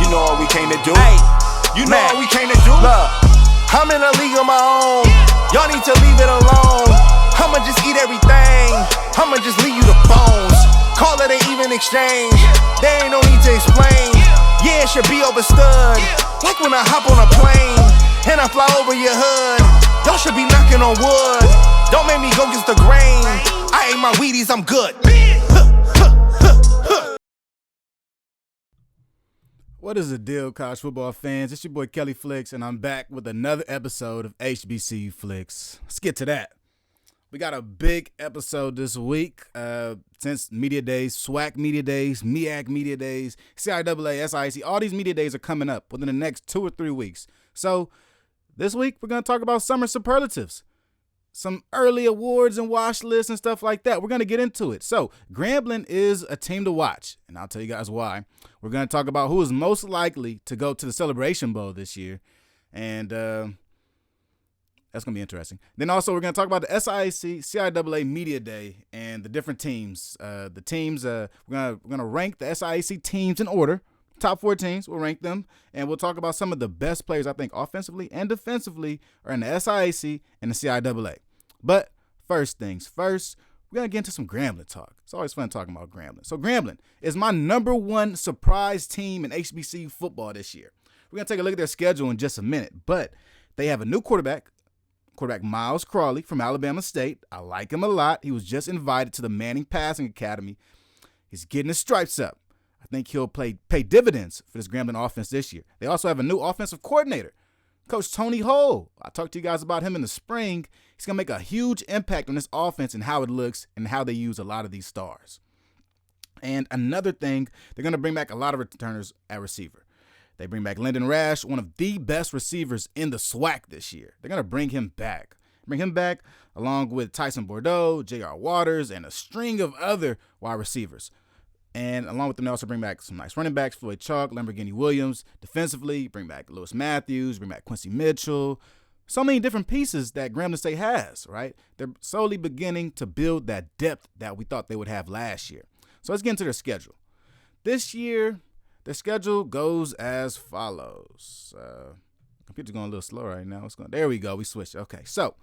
know what we came to do. Hey, You know man. what we came to do. Look, I'm in a league of my own. Y'all need to leave it alone. I'ma just eat everything. I'ma just leave you the bones. Call it an even exchange. There ain't no need to explain. Yeah, it should be overstood. Like when I hop on a plane and I fly over your hood. Y'all should be knocking on wood. Don't make me go against the grain. I ate my Wheaties, I'm good. What is the deal, college football fans? It's your boy Kelly Flicks, and I'm back with another episode of HBCU Flicks. Let's get to that. We got a big episode this week since Media Days, SWAC Media Days, SIAC Media Days, CIAA, SIAC. All these Media Days are coming up within the next 2 or 3 weeks. So this week, we're going to talk about summer superlatives, some early awards and watch lists and stuff like that. We're going to get into it. So Grambling is a team to watch, and I'll tell you guys why. We're going to talk about who is most likely to go to the Celebration Bowl this year, and that's going to be interesting. Then also we're going to talk about the SIAC CIAA Media Day and the different teams. We're going to rank the SIAC teams in order. Top 4 teams, we'll rank them, and we'll talk about some of the best players I think offensively and defensively are in the SIAC and the CIAA. But first things first, we're going to get into some Grambling talk. It's always fun talking about Grambling. So Grambling is my number 1 surprise team in HBCU football this year. We're going to take a look at their schedule in just a minute, but they have a new quarterback Miles Crawley from Alabama State. I like him a lot. He was just invited to the Manning Passing Academy. He's getting his stripes up. I think he'll pay dividends for this Grambling offense this year. They also have a new offensive coordinator, Coach Tony Hull. I talked to you guys about him in the spring. He's going to make a huge impact on this offense and how it looks and how they use a lot of these stars. And another thing, they're going to bring back a lot of returners at receiver. They bring back Lyndon Rash, one of the best receivers in the SWAC this year. They're going to bring him back. Along with Tyson Bordeaux, J.R. Waters, and a string of other wide receivers. And along with them, they also bring back some nice running backs, Floyd Chalk, Lamborghini Williams. Defensively, bring back Lewis Matthews, bring back Quincy Mitchell. So many different pieces that Grambling State has, right? They're slowly beginning to build that depth that we thought they would have last year. So let's get into their schedule. This year, their schedule goes as follows. Computer's going a little slow right now. There we go. We switched. Okay, so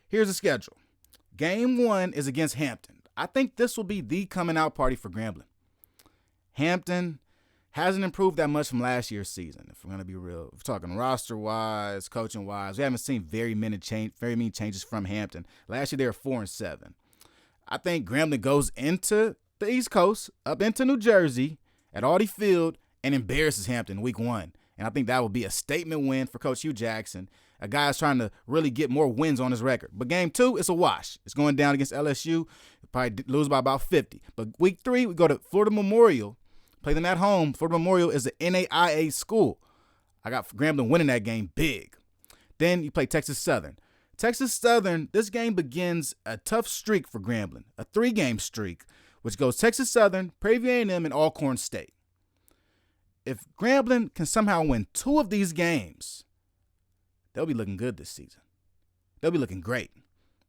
here's the schedule. Game 1 is against Hampton. I think this will be the coming out party for Grambling. Hampton hasn't improved that much from last year's season, if we're going to be real. If we're talking roster-wise, coaching-wise, we haven't seen very many changes from Hampton. Last year, they were 4-7. I think Grambling goes into the East Coast, up into New Jersey, at Audi Field, and embarrasses Hampton week 1. And I think that will be a statement win for Coach Hugh Jackson, a guy that's trying to really get more wins on his record. But game 2, it's a wash. It's going down against LSU. Probably lose by about 50. But week 3, we go to Florida Memorial. Play them at home. Florida Memorial is an NAIA school. I got Grambling winning that game big. Then you play Texas Southern. Texas Southern, this game begins a tough streak for Grambling, a 3-game streak, which goes Texas Southern, Prairie View A&M, and Alcorn State. If Grambling can somehow win 2 of these games, they'll be looking good this season. They'll be looking great.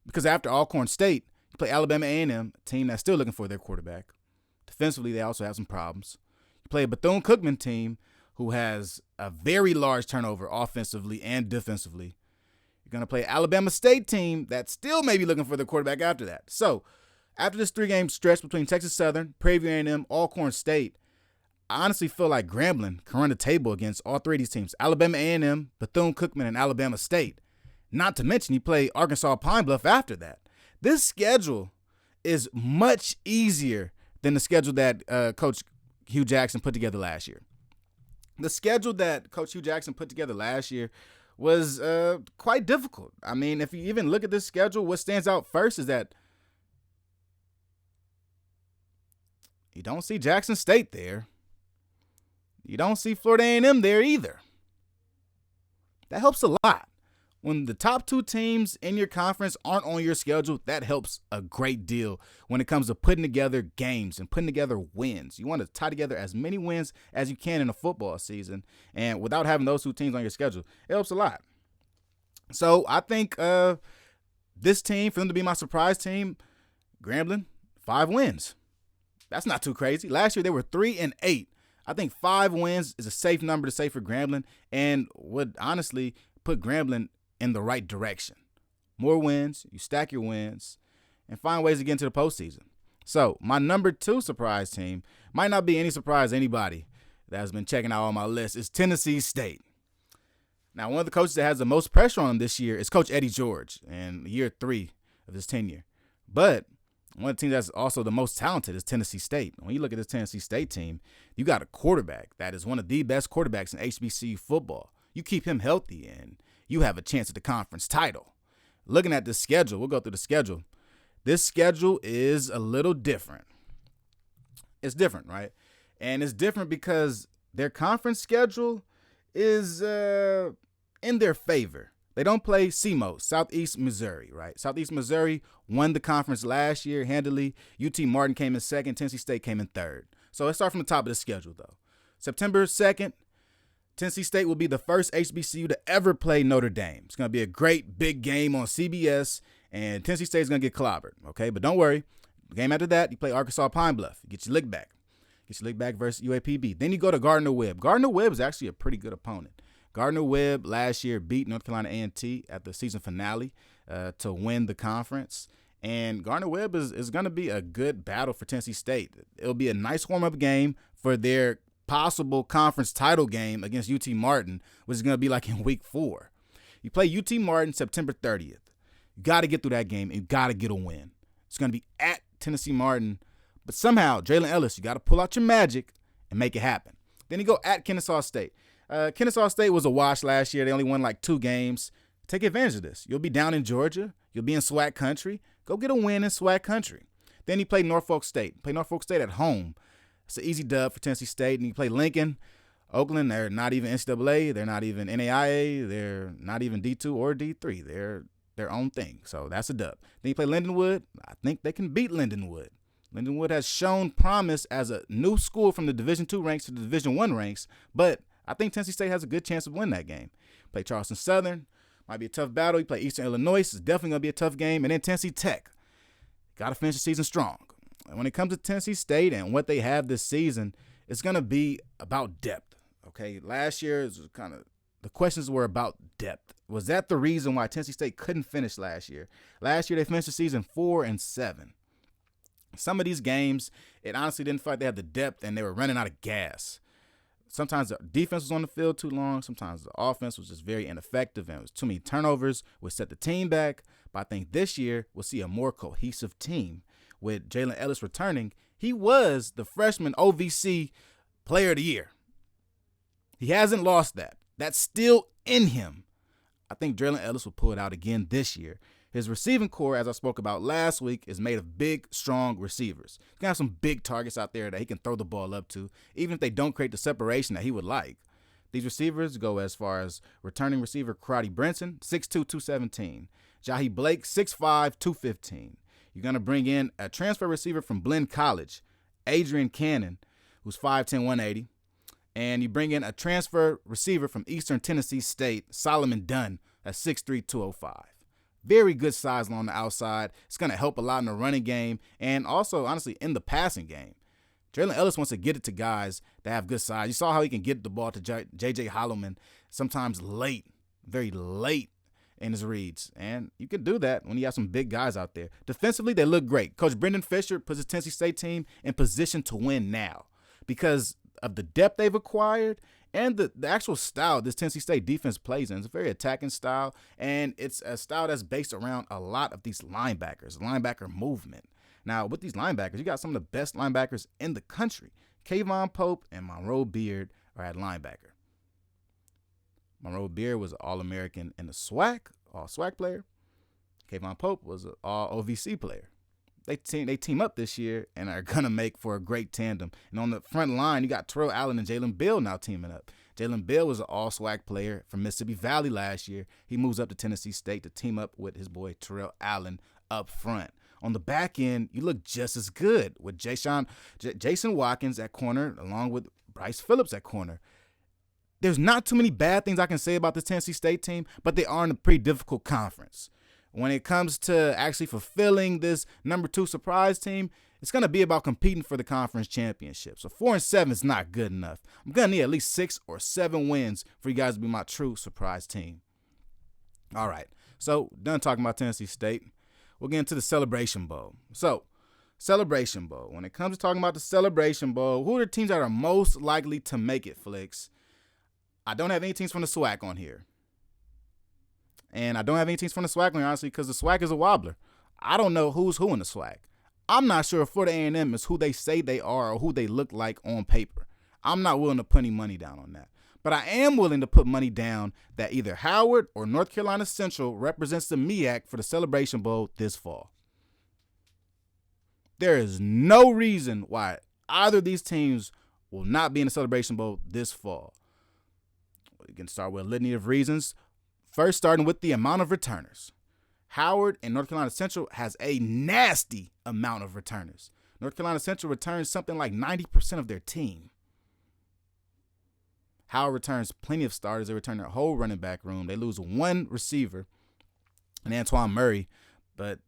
Because after Alcorn State, you play Alabama A&M, a team that's still looking for their quarterback. Defensively, they also have some problems. You play a Bethune-Cookman team who has a very large turnover offensively and defensively. You're going to play Alabama State team that still may be looking for their quarterback after that. So, after this 3-game stretch between Texas Southern, Prairie View A&M, Alcorn State, I honestly feel like Grambling can run the table against all 3 of these teams, Alabama A&M, Bethune-Cookman, and Alabama State. Not to mention you play Arkansas Pine Bluff after that. This schedule is much easier than the schedule that Coach Hugh Jackson put together last year. The schedule that Coach Hugh Jackson put together last year was quite difficult. I mean, if you even look at this schedule, what stands out first is that you don't see Jackson State there. You don't see Florida A&M there either. That helps a lot. When the top 2 teams in your conference aren't on your schedule, that helps a great deal when it comes to putting together games and putting together wins. You want to tie together as many wins as you can in a football season, and without having those 2 teams on your schedule, it helps a lot. So I think this team, for them to be my surprise team, Grambling, 5 wins. That's not too crazy. Last year they were 3-8. I think 5 wins is a safe number to say for Grambling and would honestly put Grambling in the right direction. More wins, you stack your wins, and find ways to get into the postseason. So my number 2 surprise team might not be any surprise to anybody that has been checking out all my lists is Tennessee State. Now, one of the coaches that has the most pressure on him this year is Coach Eddie George in year 3 of his tenure. But one of the teams that's also the most talented is Tennessee State. When you look at this Tennessee State team, you got a quarterback that is one of the best quarterbacks in HBCU football. You keep him healthy, and you have a chance at the conference title. Looking at this schedule, we'll go through the schedule. This schedule is a little different. It's different, right? And it's different because their conference schedule is in their favor. They don't play SEMO, Southeast Missouri, right? Southeast Missouri won the conference last year handily. UT Martin came in second. Tennessee State came in third. So let's start from the top of the schedule, though. September 2nd, Tennessee State will be the first HBCU to ever play Notre Dame. It's going to be a great big game on CBS, and Tennessee State is going to get clobbered, okay? But don't worry. The game after that, you play Arkansas Pine Bluff. You get your lick back. Get your lick back versus UAPB. Then you go to Gardner-Webb. Gardner-Webb is actually a pretty good opponent. Gardner-Webb last year beat North Carolina A&T at the season finale to win the conference. And Gardner-Webb is going to be a good battle for Tennessee State. It'll be a nice warm-up game for their possible conference title game against UT Martin, which is going to be like in week 4. You play UT Martin September 30th. You got to get through that game and you got to get a win. It's going to be at Tennessee Martin. But somehow, Jalen Ellis, you got to pull out your magic and make it happen. Then you go at Kennesaw State. Kennesaw State was a wash last year. They only won like 2 games. Take advantage of this. You'll be down in Georgia. You'll be in SWAC country. Go get a win in SWAC country. Then you play Norfolk State. Play Norfolk State at home. It's an easy dub for Tennessee State. And you play Lincoln. Oakland, they're not even NCAA. They're not even NAIA. They're not even D2 or D3. They're their own thing. So that's a dub. Then you play Lindenwood. I think they can beat Lindenwood. Lindenwood has shown promise as a new school from the Division II ranks to the Division I ranks, but I think Tennessee State has a good chance of winning that game. Play Charleston Southern. Might be a tough battle. You play Eastern Illinois. It's definitely going to be a tough game. And then Tennessee Tech. Got to finish the season strong. And when it comes to Tennessee State and what they have this season, it's going to be about depth. Okay, last year it was kind of the questions were about depth. Was that the reason why Tennessee State couldn't finish last year? Last year they finished the season 4-7. Some of these games, it honestly didn't feel like they had the depth and they were running out of gas. Sometimes the defense was on the field too long. Sometimes the offense was just very ineffective and it was too many turnovers, which set the team back. But I think this year we'll see a more cohesive team with Jalen Ellis returning. He was the freshman OVC player of the year. He hasn't lost that. That's still in him. I think Jalen Ellis will pull it out again this year. His receiving core, as I spoke about last week, is made of big, strong receivers. He's going to have some big targets out there that he can throw the ball up to, even if they don't create the separation that he would like. These receivers go as far as returning receiver Karate Brinson, 6'2", 217. Jahi Blake, 6'5", 215. You're going to bring in a transfer receiver from Blinn College, Adrian Cannon, who's 5'10", 180. And you bring in a transfer receiver from Eastern Tennessee State, Solomon Dunn, at 6'3", 205. Very good size along the outside. It's going to help a lot in the running game and also, honestly, in the passing game. Jalen Ellis wants to get it to guys that have good size. You saw how he can get the ball to J.J. Holloman sometimes late, very late in his reads. And you can do that when you have some big guys out there. Defensively, they look great. Coach Brendan Fisher puts his Tennessee State team in position to win now because of the depth they've acquired and the actual style this Tennessee State defense plays in. It's a very attacking style, and it's a style that's based around a lot of these linebackers, linebacker movement. Now, with these linebackers, you got some of the best linebackers in the country. Kayvon Pope and Monroe Beard are at linebacker. Monroe Beard was an All-American in the SWAC, all-SWAC player. Kayvon Pope was an all-OVC player. They team up this year and are going to make for a great tandem. And on the front line, you got Terrell Allen and Jalen Bill now teaming up. Jalen Bill was an all-SWAC player from Mississippi Valley last year. He moves up to Tennessee State to team up with his boy Terrell Allen up front. On the back end, you look just as good with Jason Watkins at corner along with Bryce Phillips at corner. There's not too many bad things I can say about this Tennessee State team, but they are in a pretty difficult conference. When it comes to actually fulfilling this number 2 surprise team, It's going to be about competing for the conference championship. So 4-7 is not good enough. I'm going to need at least 6 or 7 wins for you guys to be my true surprise team. All right, so done talking about Tennessee State. We'll get into the Celebration Bowl. So, Celebration Bowl. When it comes to talking about the Celebration Bowl, who are the teams that are most likely to make it, Flicks? I don't have any teams from the SWAC on here. And I don't have any teams from the SWAC on here, honestly, because the SWAC is a wobbler. I don't know who's who in the SWAC. I'm not sure if Florida A&M is who they say they are or who they look like on paper. I'm not willing to put any money down on that. But I am willing to put money down that either Howard or North Carolina Central represents the MEAC for the Celebration Bowl this fall. There is no reason why either of these teams will not be in the Celebration Bowl this fall. We can start with a litany of reasons. First, starting with the amount of returners. Howard and North Carolina Central has a nasty amount of returners. North Carolina Central returns something like 90% of their team. Howard returns plenty of starters. They return their whole running back room. They lose one receiver, and Antoine Murray. But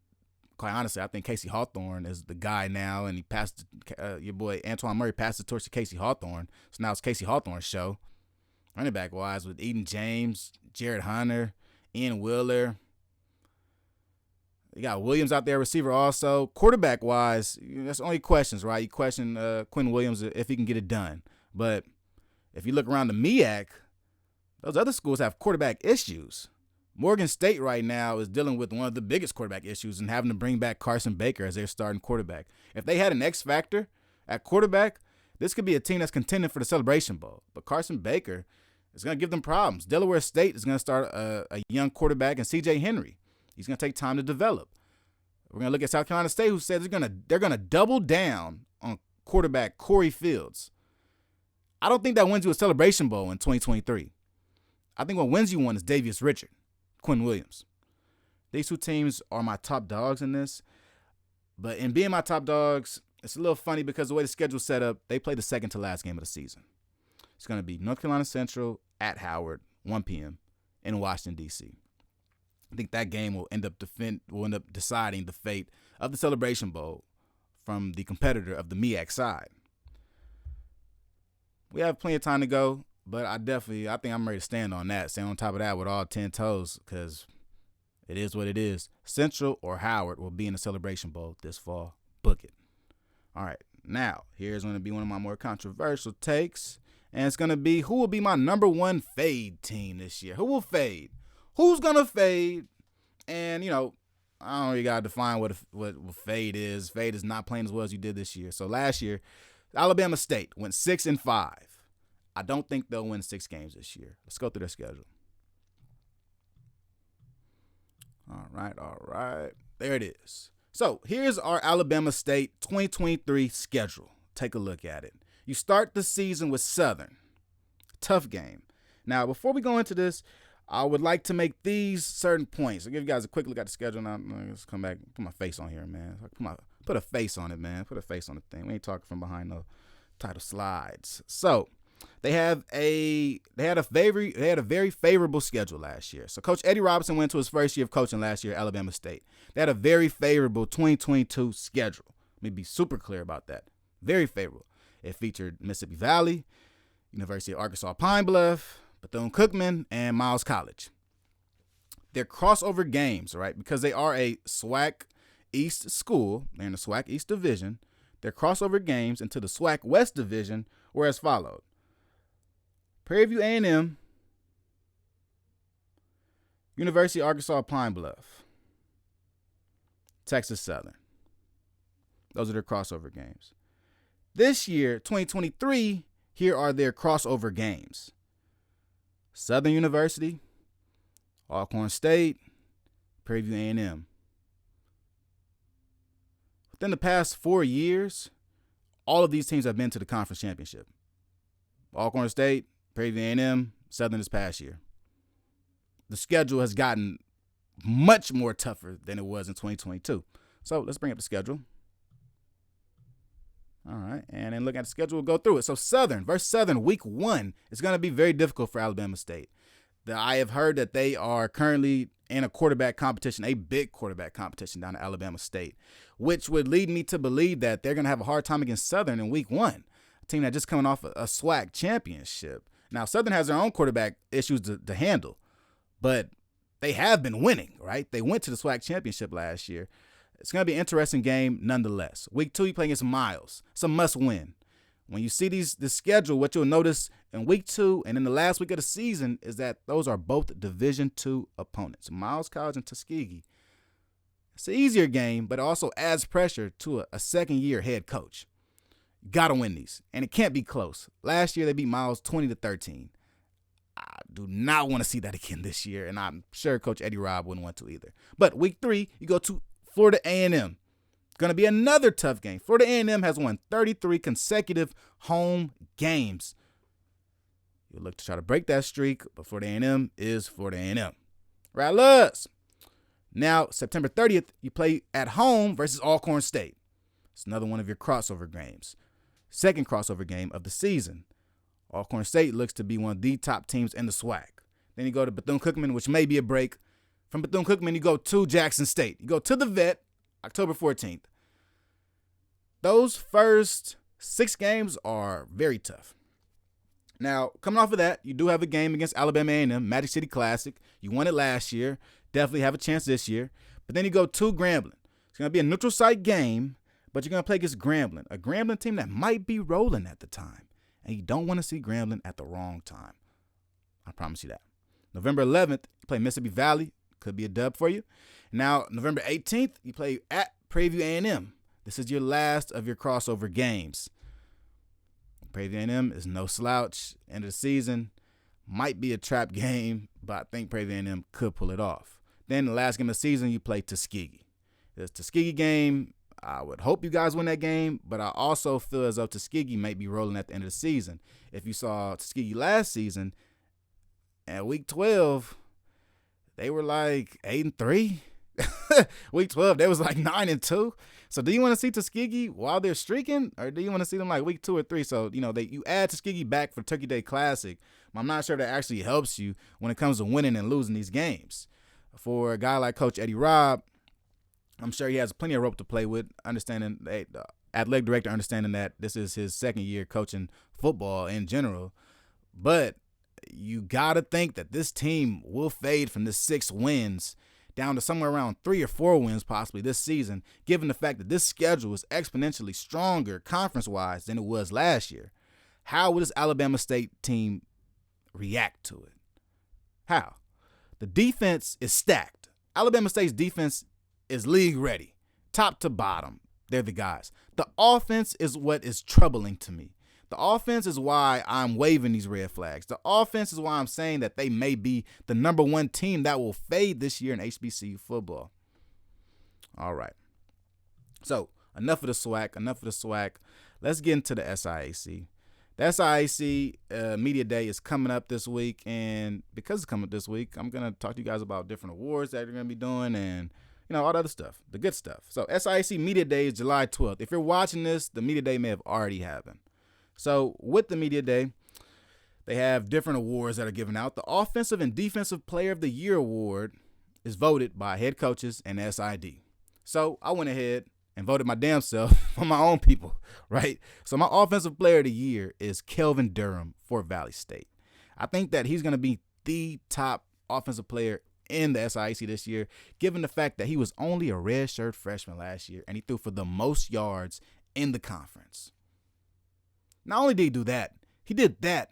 quite honestly, I think Casey Hawthorne is the guy now, and he passed your boy Antoine Murray passed the torch to Casey Hawthorne. So now it's Casey Hawthorne's show. Running back wise, with Eden James, Jared Hunter, Ian Wheeler. You got Williams out there, receiver also. Quarterback-wise, that's only questions, right? You question Quinn Williams if he can get it done. But if you look around the MEAC, those other schools have quarterback issues. Morgan State right now is dealing with one of the biggest quarterback issues and having to bring back Carson Baker as their starting quarterback. If they had an X factor at quarterback, this could be a team that's contending for the Celebration Bowl. But Carson Baker is going to give them problems. Delaware State is going to start a young quarterback in C.J. Henry. He's going to take time to develop. We're going to look at South Carolina State, who said they're going to double down on quarterback Corey Fields. I don't think that wins you a Celebration Bowl in 2023. I think what wins you one is Davius Richard, Quinn Williams. These two teams are my top dogs in this. But in being my top dogs, it's a little funny because the way the schedule's set up, they play the second to last game of the season. It's going to be North Carolina Central at Howard, 1 p.m. in Washington, D.C. I think that game will end up deciding the fate of the Celebration Bowl from the competitor of the MEAC side. We have plenty of time to go, but I think I'm ready to stand on top of that with all 10 toes, because it is what it is. Central or Howard will be in the Celebration Bowl this fall. Book it. All right, now here's going to be one of my more controversial takes, and it's going to be who will be my number one fade team this year. Who will fade? Who's going to fade? And, I don't really got to define what fade is. Fade is not playing as well as you did this year. So last year, Alabama State went 6-5. I don't think they'll win 6 games this year. Let's go through their schedule. All right. There it is. So here's our Alabama State 2023 schedule. Take a look at it. You start the season with Southern. Tough game. Now, before we go into this, I would like to make these certain points. I'll give you guys a quick look at the schedule. Now, let's come back, put my face on here, man. Put a face on it, man. Put a face on the thing. We ain't talking from behind no title slides. So they had a very favorable schedule last year. So Coach Eddie Robinson went to his first year of coaching last year at Alabama State. They had a very favorable 2022 schedule. Let me be super clear about that. Very favorable. It featured Mississippi Valley, University of Arkansas Pine Bluff, Bethune-Cookman, and Miles College. Their crossover games, right, because they are a SWAC East school, they're in the SWAC East Division, their crossover games into the SWAC West Division were as followed. Prairie View A&M, University of Arkansas Pine Bluff, Texas Southern. Those are their crossover games. This year, 2023, here are their crossover games. Southern University, Alcorn State, Prairie View A&M. Within the past 4 years, all of these teams have been to the conference championship. Alcorn State, Prairie View A&M, Southern this past year. The schedule has gotten much more tougher than it was in 2022. So let's bring up the schedule. All right, and then look at the schedule, we'll go through it. So Southern versus Southern, week 1 is going to be very difficult for Alabama State. I have heard that they are currently in a quarterback competition, a big quarterback competition down at Alabama State, which would lead me to believe that they're going to have a hard time against Southern in week 1, a team that just coming off a SWAC championship. Now, Southern has their own quarterback issues to handle, but they have been winning, right? They went to the SWAC championship last year. It's going to be an interesting game nonetheless. Week 2, you play against Miles. It's a must-win. When you see the schedule, what you'll notice in week 2 and in the last week of the season is that those are both Division II opponents, Miles College and Tuskegee. It's an easier game, but it also adds pressure to a second-year head coach. You got to win these, and it can't be close. Last year, they beat Miles 20-13. I do not want to see that again this year, and I'm sure Coach Eddie Robb wouldn't want to either. But week 3, you go to Florida A&M. Going to be another tough game. Florida A&M has won 33 consecutive home games. You look to try to break that streak, but Florida A&M is Florida A&M. Rattlers. Now, September 30th, you play at home versus Alcorn State. It's another one of your crossover games. Second crossover game of the season. Alcorn State looks to be one of the top teams in the SWAC. Then you go to Bethune-Cookman, which may be a break. From Bethune-Cookman, you go to Jackson State. You go to the Vet, October 14th. Those first 6 games are very tough. Now, coming off of that, you do have a game against Alabama A&M, Magic City Classic. You won it last year. Definitely have a chance this year. But then you go to Grambling. It's going to be a neutral site game, but you're going to play against Grambling, a Grambling team that might be rolling at the time. And you don't want to see Grambling at the wrong time. I promise you that. November 11th, you play Mississippi Valley. Could be a dub for you. Now, November 18th, you play at Prairie View A&M. This is your last of your crossover games. Prairie View A&M is no slouch. End of the season. Might be a trap game, but I think Prairie View A&M could pull it off. Then the last game of the season, you play Tuskegee. This Tuskegee game, I would hope you guys win that game, but I also feel as though Tuskegee might be rolling at the end of the season. If you saw Tuskegee last season, at week 12, they were like 8-3. Week 12, they was like 9-2. So do you want to see Tuskegee while they're streaking, or do you want to see them like week 2 or 3? So, you add Tuskegee back for Turkey Day Classic. I'm not sure that actually helps you when it comes to winning and losing these games. For a guy like Coach Eddie Robb, I'm sure he has plenty of rope to play with, understanding the athletic director, understanding that this is his second year coaching football in general. But you got to think that this team will fade from this 6 wins down to somewhere around 3 or 4 wins possibly this season, given the fact that this schedule is exponentially stronger conference-wise than it was last year. How will this Alabama State team react to it? How? The defense is stacked. Alabama State's defense is league ready, top to bottom. They're the guys. The offense is what is troubling to me. The offense is why I'm waving these red flags. The offense is why I'm saying that they may be the number 1 team that will fade this year in HBCU football. All right. So enough of the SWAC. Let's get into the SIAC. The SIAC Media Day is coming up this week, and because it's coming up this week, I'm going to talk to you guys about different awards that they're going to be doing and all the other stuff, the good stuff. So SIAC Media Day is July 12th. If you're watching this, the Media Day may have already happened. So with the Media Day, they have different awards that are given out. The Offensive and Defensive Player of the Year Award is voted by head coaches and SID. So I went ahead and voted my damn self for my own people, right? So my Offensive Player of the Year is Kelvin Durham for Valley State. I think that he's going to be the top offensive player in the SIAC this year, given the fact that he was only a redshirt freshman last year and he threw for the most yards in the conference. Not only did he do that, he did that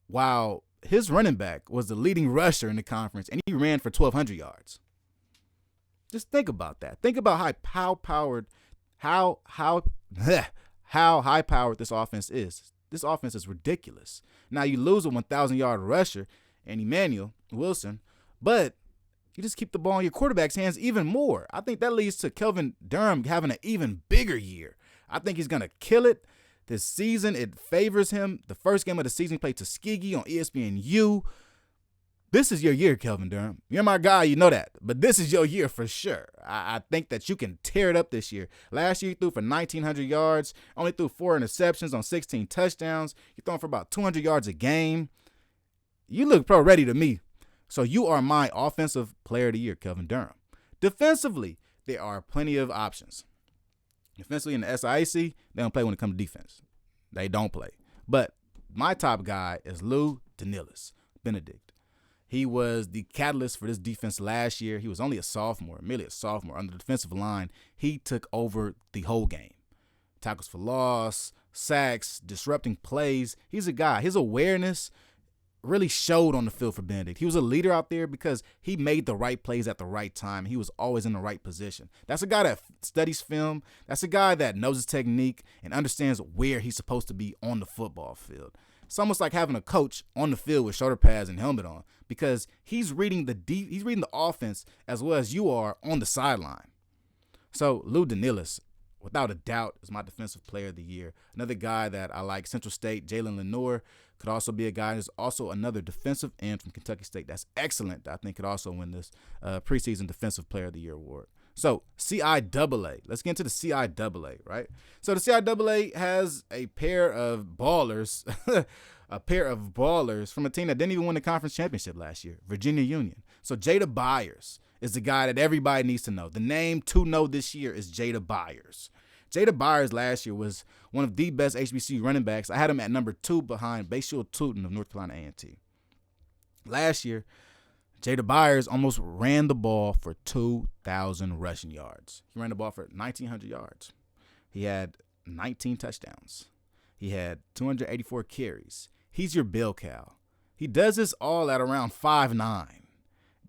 while his running back was the leading rusher in the conference, and he ran for 1,200 yards. Just think about that. Think about how high-powered this offense is. This offense is ridiculous. Now, you lose a 1,000-yard rusher and Emmanuel Wilson, but you just keep the ball in your quarterback's hands even more. I think that leads to Kelvin Durham having an even bigger year. I think he's going to kill it. This season, it favors him. The first game of the season, he played Tuskegee on ESPNU. This is your year, Kelvin Durham. You're my guy, you know that. But this is your year for sure. I think that you can tear it up this year. Last year, you threw for 1,900 yards, only threw 4 interceptions on 16 touchdowns. You're throwing for about 200 yards a game. You look pro ready to me. So you are my offensive player of the year, Kelvin Durham. Defensively, there are plenty of options. Defensively in the SIAC, they don't play when it comes to defense. They don't play. But my top guy is Lou Danilis Benedict. He was the catalyst for this defense last year. He was only a sophomore, merely a sophomore. Under the defensive line, he took over the whole game. Tackles for loss, sacks, disrupting plays. He's a guy. His awareness really showed on the field for Benedict. He was a leader out there because he made the right plays at the right time. He was always in the right position. That's a guy that studies film. That's a guy that knows his technique and understands where he's supposed to be on the football field. It's almost like having a coach on the field with shoulder pads and helmet on because he's reading the offense as well as you are on the sideline. So Lou Danilis, without a doubt, is my defensive player of the year. Another guy that I like, Central State, Jalen Lenore, could also be a guy. There's also another defensive end from Kentucky State that's excellent that I think could also win this preseason defensive player of the year award. So CIAA, let's get into the CIAA, right? So the CIAA has a pair of ballers, from a team that didn't even win the conference championship last year, Virginia Union. So Jada Byers is the guy that everybody needs to know. The name to know this year is Jada Byers. Jada Byers last year was one of the best HBCU running backs. I had him at number 2 behind Bayshore Tootin of North Carolina A&T. Last year, Jada Byers almost ran the ball for 2,000 rushing yards. He ran the ball for 1,900 yards. He had 19 touchdowns. He had 284 carries. He's your bell cow. He does this all at around 5'9".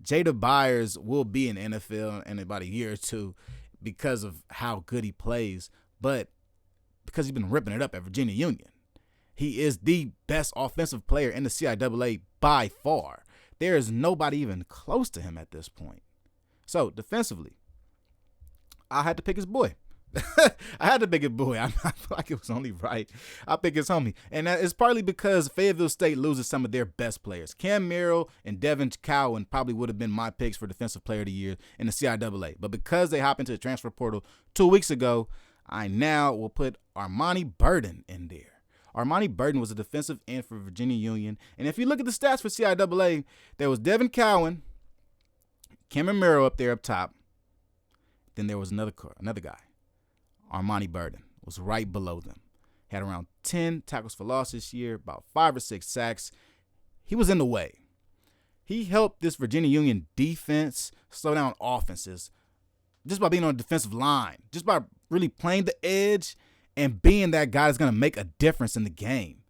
Jada Byers will be in the NFL in about a year or two because of how good he plays, but because he's been ripping it up at Virginia Union. He is the best offensive player in the CIAA by far. There is nobody even close to him at this point. So defensively, I had to pick his boy. I had to pick his boy. I feel like it was only right. I pick his homie. And that is partly because Fayetteville State loses some of their best players. Cam Merrill and Devin Cowan probably would have been my picks for Defensive Player of the Year in the CIAA. But because they hop into the transfer portal 2 weeks ago, I now will put Armani Burden in there. Armani Burden was a defensive end for Virginia Union. And if you look at the stats for CIAA, there was Devin Cowan, Cameron Merrill up there up top. Then there was another guy. Armani Burden was right below them. Had around 10 tackles for loss this year, about 5 or 6 sacks. He was in the way. He helped this Virginia Union defense slow down offenses just by being on the defensive line, just by really playing the edge and being that guy that's going to make a difference in the game.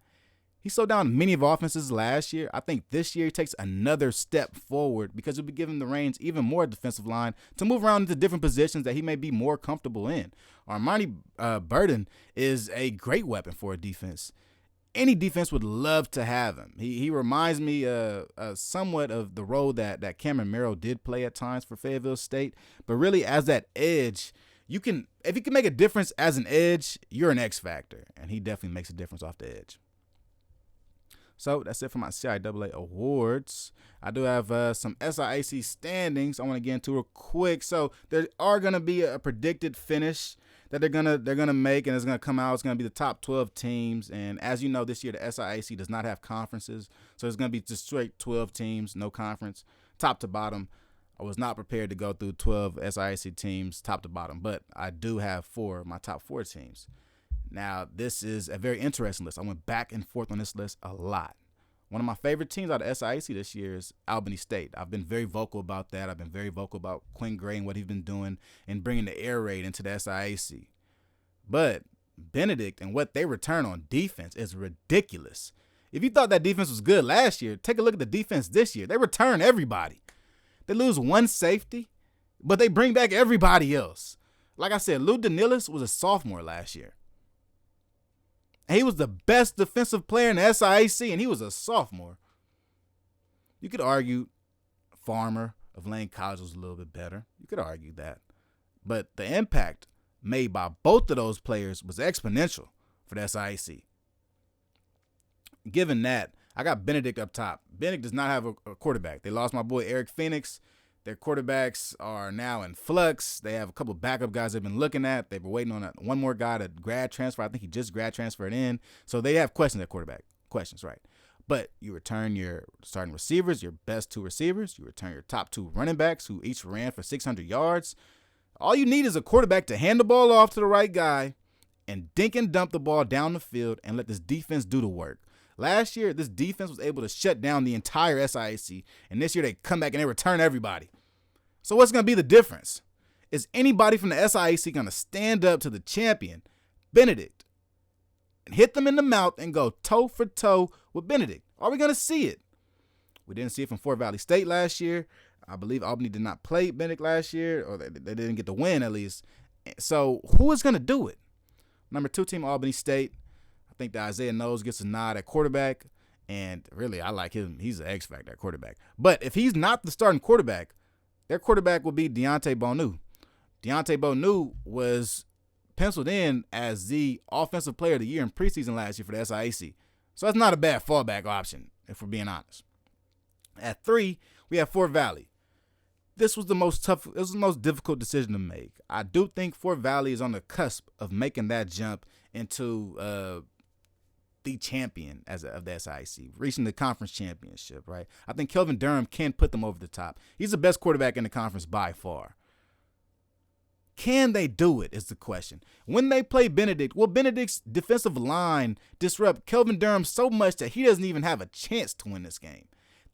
He slowed down many of offenses last year. I think this year he takes another step forward because he'll be given the reins even more defensive line to move around into different positions that he may be more comfortable in. Armani Burden is a great weapon for a defense. Any defense would love to have him. He reminds me somewhat of the role that Cameron Merrill did play at times for Fayetteville State, but really as that edge, if you can make a difference as an edge, you're an X factor, and he definitely makes a difference off the edge. So that's it for my CIAA awards. I do have some SIAC standings I want to get into real quick. So there are going to be a predicted finish that they're gonna make, and it's gonna come out. It's gonna be the top 12 teams. And as you know, this year the SIAC does not have conferences, so it's gonna be just straight 12 teams, no conference, top to bottom. I was not prepared to go through 12 SIAC teams top to bottom, but I do have my top 4 teams. Now, this is a very interesting list. I went back and forth on this list a lot. One of my favorite teams out of SIAC this year is Albany State. I've been very vocal about that. I've been very vocal about Quinn Gray and what he's been doing and bringing the air raid into the SIAC. But Benedict and what they return on defense is ridiculous. If you thought that defense was good last year, take a look at the defense this year. They return everybody. They lose one safety, but they bring back everybody else. Like I said, Lou Danilis was a sophomore last year. And he was the best defensive player in the SIAC, and he was a sophomore. You could argue Farmer of Lane College was a little bit better. You could argue that. But the impact made by both of those players was exponential for the SIAC. Given that, I got Benedict up top. Benedict does not have a quarterback. They lost my boy Eric Phoenix. Their quarterbacks are now in flux. They have a couple of backup guys they've been looking at. They've been waiting on one more guy to grad transfer. I think he just grad transferred in. So they have questions at quarterback. Questions, right? But you return your starting receivers, your best 2 receivers. You return your top 2 running backs who each ran for 600 yards. All you need is a quarterback to hand the ball off to the right guy and dink and dump the ball down the field and let this defense do the work. Last year, this defense was able to shut down the entire SIAC, and this year they come back and they return everybody. So what's going to be the difference? Is anybody from the SIAC going to stand up to the champion, Benedict, and hit them in the mouth and go toe for toe with Benedict? Are we going to see it? We didn't see it from Fort Valley State last year. I believe Albany did not play Benedict last year, or they didn't get the win at least. So who is going to do it? Number 2 team, Albany State. I think that Isaiah Knowles gets a nod at quarterback, and really I like him. He's an X factor at quarterback. But if he's not the starting quarterback, their quarterback will be Deontay Bonu. Deontay Bonu was penciled in as the offensive player of the year in preseason last year for the SIAC. So that's not a bad fallback option, if we're being honest. At 3, we have Fort Valley. This was the most difficult decision to make. I do think Fort Valley is on the cusp of making that jump into the champion of the SIAC, reaching the conference championship, right? I think Kelvin Durham can put them over the top. He's the best quarterback in the conference by far. Can they do it is the question. When they play Benedict, will Benedict's defensive line disrupt Kelvin Durham so much that he doesn't even have a chance to win this game?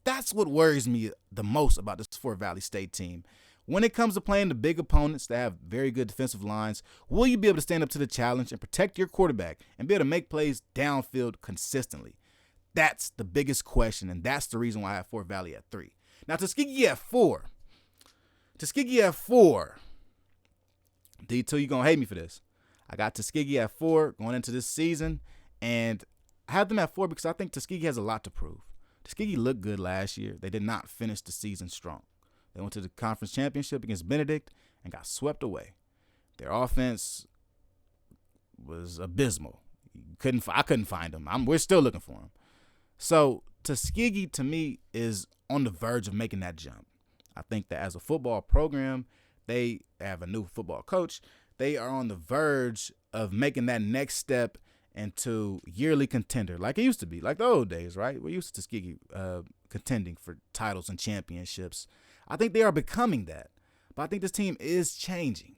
That's what worries me the most about this Fort Valley State team. When it comes to playing the big opponents that have very good defensive lines, will you be able to stand up to the challenge and protect your quarterback and be able to make plays downfield consistently? That's the biggest question, and that's the reason why I have Fort Valley at 3. Now, Tuskegee at 4. D2, you're going to hate me for this. I got Tuskegee at 4 going into this season, and I have them at 4 because I think Tuskegee has a lot to prove. Tuskegee looked good last year. They did not finish the season strong. They went to the conference championship against Benedict and got swept away. Their offense was abysmal. I couldn't find them. We're still looking for them. So Tuskegee, to me, is on the verge of making that jump. I think that as a football program, they have a new football coach. They are on the verge of making that next step into yearly contender, like it used to be, like the old days, right? We're used to Tuskegee contending for titles and championships. I think they are becoming that, but I think this team is changing.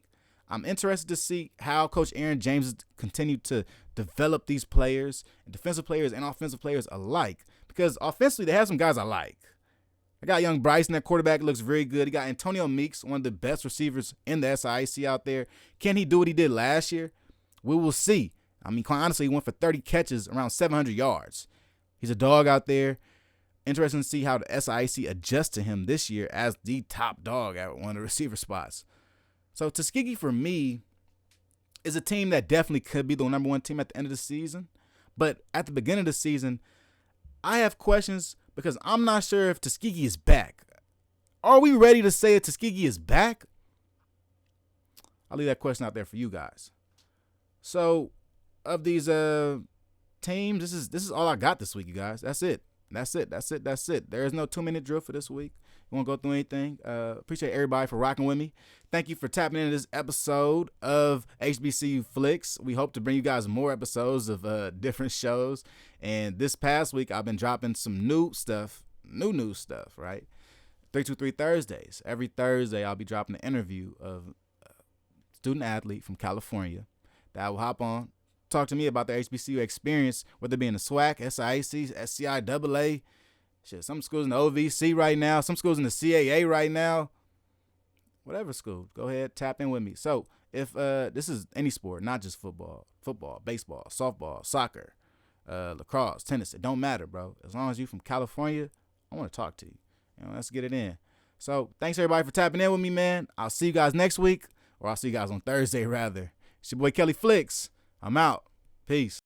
I'm interested to see how Coach Aaron James continued to develop these players, defensive players and offensive players alike, because offensively they have some guys I like. I got young Bryson, that quarterback looks very good. He got Antonio Meeks, one of the best receivers in the SIAC out there. Can he do what he did last year? We will see. I mean, quite honestly, he went for 30 catches, around 700 yards. He's a dog out there. Interesting to see how the SIAC adjusts to him this year as the top dog at one of the receiver spots. So Tuskegee, for me, is a team that definitely could be the number 1 team at the end of the season. But at the beginning of the season, I have questions because I'm not sure if Tuskegee is back. Are we ready to say that Tuskegee is back? I'll leave that question out there for you guys. So, of these teams, this is all I got this week, you guys. That's it. There is no 2-minute drill for this week. You want to go through anything? Appreciate everybody for rocking with me. Thank you for tapping into this episode of HBCU Flicks. We hope to bring you guys more episodes of different shows. And this past week, I've been dropping some new new stuff, right? 323 Thursdays. Every Thursday, I'll be dropping an interview of a student athlete from California that will hop on, talk to me about their HBCU experience, whether it be in the SWAC, SIAC, SCIAA. Shit, some schools in the OVC right now, some schools in the CAA right now. Whatever school, go ahead, tap in with me. So if this is any sport, not just football, baseball, softball, soccer, lacrosse, tennis, it don't matter, bro. As long as you from California, I want to talk to you. Let's get it in. So thanks everybody for tapping in with me, man. I'll see you guys next week, or I'll see you guys on Thursday rather. It's your boy Kelly Flicks. I'm out. Peace.